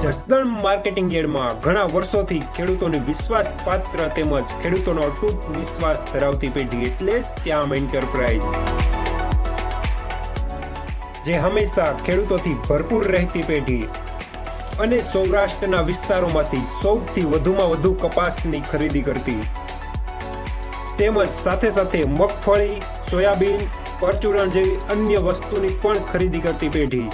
Jasdan marketing યાર્ડમાં ઘણા વર્ષોથી ખેડૂતોની વિશ્વાસપાત્ર તેમજ ખેડૂતોનો અતૂટ વિશ્વાસ ધરાવતી પેઢી એટલે શ્યામ એન્ટરપ્રાઇઝ, જે હંમેશા ખેડૂતોથી ભરપૂર રહેતી પેઢી અને સૌરાષ્ટ્રના વિસ્તારોમાંથી સૌથી વધુમાં વધુ કપાસની ખરીદી કરતી તેમજ સાથે સાથે મગફળી, સોયાબીન, પરચુરણ જેવી અન્ય વસ્તુની પણ ખરીદી કરતી પેઢી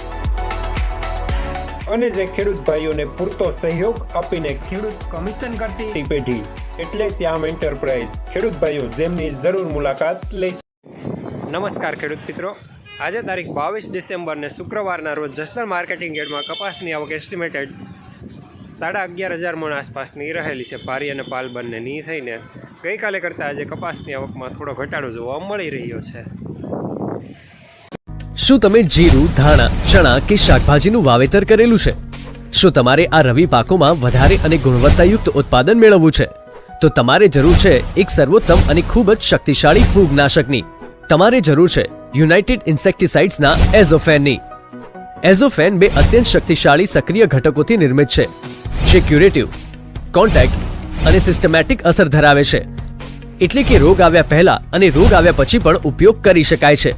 અને જે ખેડૂત ભાઈઓને પૂરતો સહયોગ આપીને ખેડૂત કમિશન કરતી પેઢી એટલે શ્યામ એન્ટરપ્રાઇઝ. ખેડૂત ભાઈઓ જેમની જરૂર મુલાકાત લઈશું. નમસ્કાર ખેડૂત મિત્રો, આજે તારીખ 22 ડિસેમ્બર ને શુક્રવારના રોજ જસદણ માર્કેટિંગ યાર્ડમાં કપાસની આવક એસ્ટિમેટેડ 11,500 મણ આસપાસની રહેલી છે. પારી અને પાલ બંનેની થઈને ગઈકાલે કરતાં આજે કપાસની આવકમાં થોડો ઘટાડો જોવા મળી રહ્યો છે. શું તમે જીરું, ધાણા, ચણા કે શાકભાજીનું વાવેતર કરેલું છે? શું તમારે આ રવિ પાકોમાં વધારે અને ગુણવત્તાયુક્ત ઉત્પાદન મેળવવું છે? તો તમારે જરૂર છે એક સર્વોત્તમ અને ખૂબ જ શક્તિશાળી ફૂગનાશકની. તમારે જરૂર છે યુનાઇટેડ ઇન્સેક્ટિસાઇડ્સના એઝોફેનની. એઝોફેન બે અત્યંત શક્તિશાળી સક્રિય ઘટકોથી નિર્મિત છે, જે ક્યુરેટિવ, કોન્ટેક્ટ અને સિસ્ટમેટિક અસર ધરાવે છે, એટલે કે રોગ આવ્યા પહેલા અને રોગ આવ્યા પછી પણ ઉપયોગ કરી શકાય છે.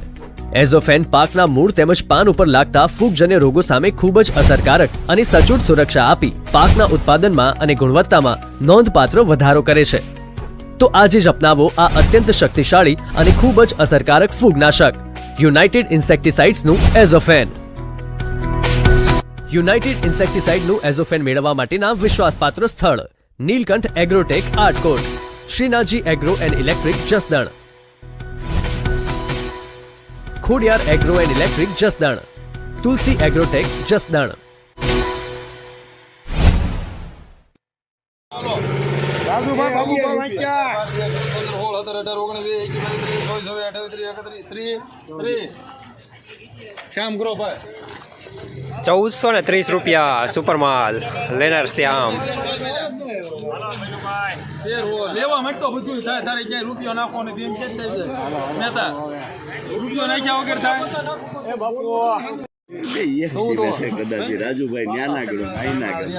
એઝોફેન પાકના મૂળ તેમજ પાન ઉપર લાગતા ફૂગજન્ય રોગો સામે ખૂબ જ અસરકારક અને સચોટ સુરક્ષા આપી પાકના ઉત્પાદનમાં અને ગુણવત્તામાં નોંધપાત્ર વધારો કરે છે. તો આજે જ અપનાવો આ અત્યંત શક્તિશાળી અને ખૂબ જ અસરકારક ફૂગનાશક યુનાઇટેડ ઇન્સેક્ટિસાઇડ્સનું એઝોફેન. યુનાઇટેડ ઇન્સેક્ટિસાઇડનું એઝોફેન મેળવવા માટેના વિશ્વાસપાત્ર સ્થળ Neelkanth agrotech Atkot, Shrinathji agro and electric Jasdan, Khodiyar agro and electric Jasdan, Tulsi agrotech Jasdan. ₹1430 સુપરમાલ લેનાર શ્યામ. લેવા માટે બધું થાય, તારે ક્યાંય રૂપિયો નાખો ને તેમ કે નેતા રૂપિયો નાખ્યા વગર થાય. રાજુભાઈ ન્યા ના ગયો, ભાઈ ના ગયો.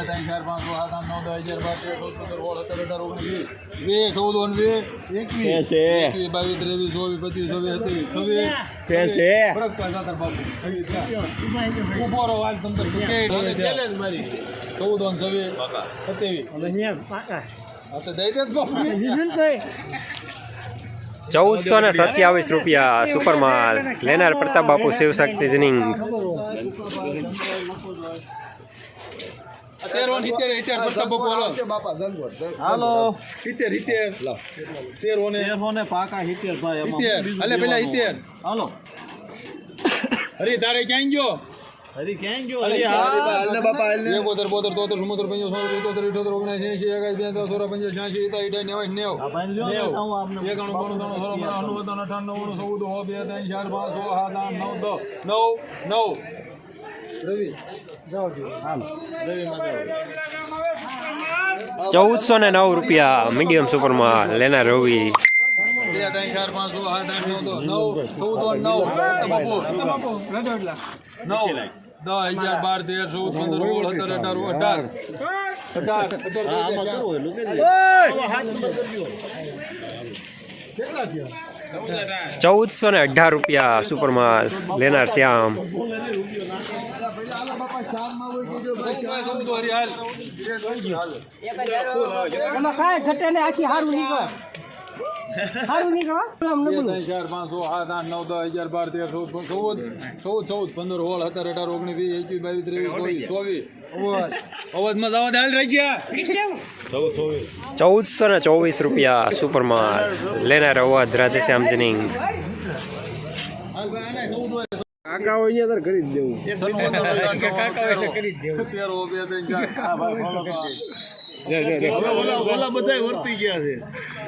1427 સુપરમાલ લેનાર પ્રતાપ બાપુ શિવશક્તિ જનિંગ. હાલો 70 પાકા 70 પેલા 70. હાલો હરી તારે ક્યાં ગયો? હરી ક્યાં ગયો? હરી હાલ બાપા હાલ 71 72 73 ₹1409 મીડિયમ સુપરમાલ લેનાર રવિ. 2 3 4 5 6 ₹1418 સુપરમાલ લેનાર શ્યામ. સારું નીકળો 4 5 6 7 8 9 10 11 12 13 14 15 16 17 18 19 20 21 22 23 24 અવાજમાં જવા દે હાલ રહી ગયા. ₹1424 સુપરમાલ લેનાર અવાજ રાધેશ્યામ જનિંગ. કાકા હોય અહીંયા કરી જ દેવું. ઓલા બધા વર્તી ગયા છે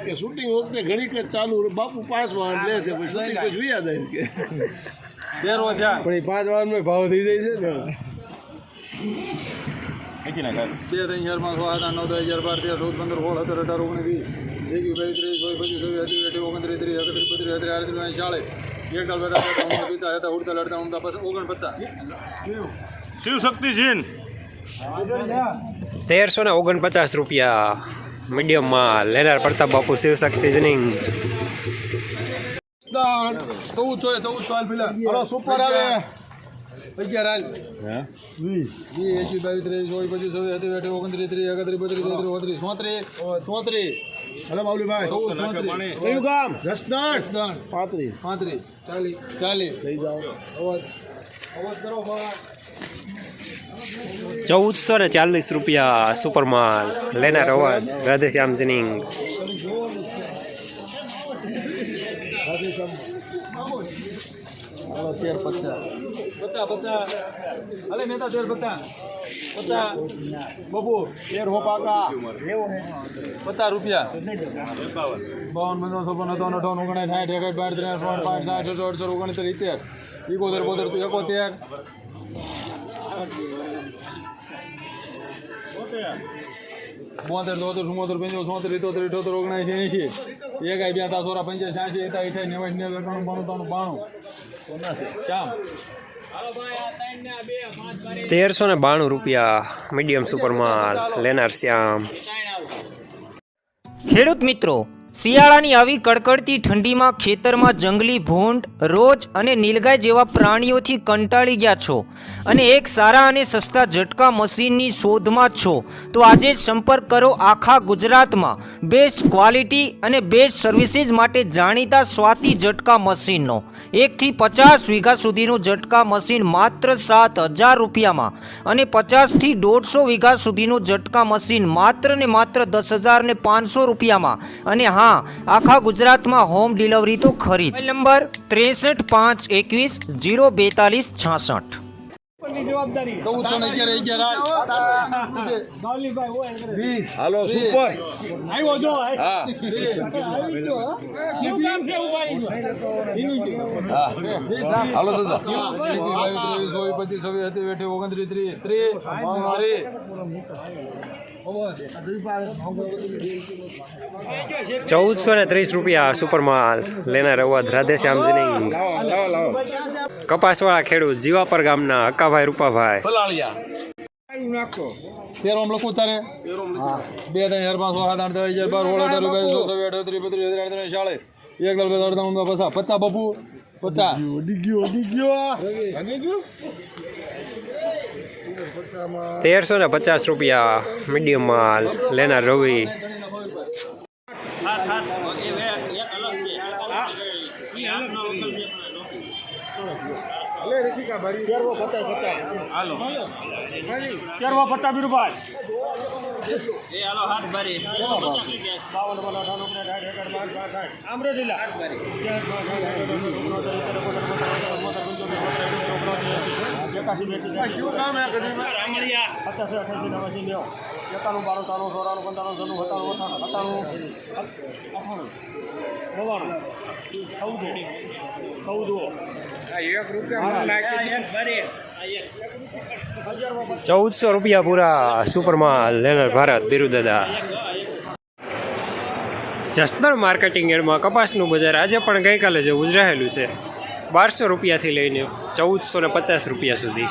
કે શૂટિંગ વખતે ઘણી કર ચાલુ બાપુ 5 વાર લે છે, પછી શૂટિંગ પછી યાદ આવી કે પણ એ 5 વારમાં ભાવ થઈ જાય છે ને. 2 3 4 5 6 7 8 9 10 11 12 13 14 15 16 17 18 19 20 21 22 23 24 25 26 27 28 29 30 31 32 33 34 35 40 41 45 શિવશક્તિ જીન 1349 રૂપિયા મીડિયમમાં લેનાર પ્રતાપ બાપુ શિવશક્તિ જનિંગ. 1400 હાલ પેલા હાલો સુપર આવે 11 હાલ 20 21 22 23 24 25 26 27 28 29 30 31 32 33 33 હલો બાબુભાઈ 34 કયું ગામ જસદણ 35 35 40 લઈ જાઓ અવાજ કરો ભાઈ 1440 રૂપિયા સુપરમાલ લેનાર અવાજ રાધેશ્યામ જનિંગ. હાલો 13 50 હાલે નેતા 13 50 બબુ 13 હો પાકા 50 રૂપિયા 52 55 58 59 60 61 62 63 65 66 68 72 રૂપિયા મીડિયમ સુપરમાલ લેનાર શ્યામ. ખેડૂત મિત્રો, શિયાળાની આવી કડકડતી ઠંડીમાં ખેતરમાં જંગલી ભૂંડ, રોજ અને નીલગાય જેવા પ્રાણીઓથી કંટાળી ગયા છો અને એક સારા અને સસ્તા ઝટકા મશીનની શોધમાં છો તો આજે જ સંપર્ક કરો આખા ગુજરાતમાં બેસ્ટ ક્વોલિટી અને બેસ્ટ સર્વિસીસ માટે જાણીતા સ્વાતિ ઝટકા મશીનનો. 1 થી 50 વીઘા સુધીનું ઝટકા મશીન માત્ર 7,000 રૂપિયામાં અને 50 થી 150 વીઘા સુધીનું ઝટકા મશીન માત્ર ને માત્ર 10,500 રૂપિયામાં. અને હા, આખા ગુજરાતમાં હોમ ડિલિવરી તો ખરી જ. નંબર 63 521 042 66. હાલો સુપર આવ્યો જો હા હાલો દાદા 1430 રૂપિયા સુપરમાલ લેનાર અવાજ રાધેશ્યામ જનિંગ. કપાસવાળા ખેડૂત જીવાપર ગામના હકાભાઈ રૂપાભાઈ. તેરો લખું તારે 2 3 4 5 6 7 8 50 બપુ 50 1350 રૂપિયા મીડિયમ માલ લેનાર રવિ. ₹1400 પૂરા સુપરમાલ લેનાર ભારત બિરુદાદા. જસદણ માર્કેટિંગ યાર્ડમાં કપાસનું બજાર આજે પણ ગઈકાલે જેવું જ રહેલું છે. 1200 રૂપિયાથી લઈને 1450 રૂપિયા સુધી.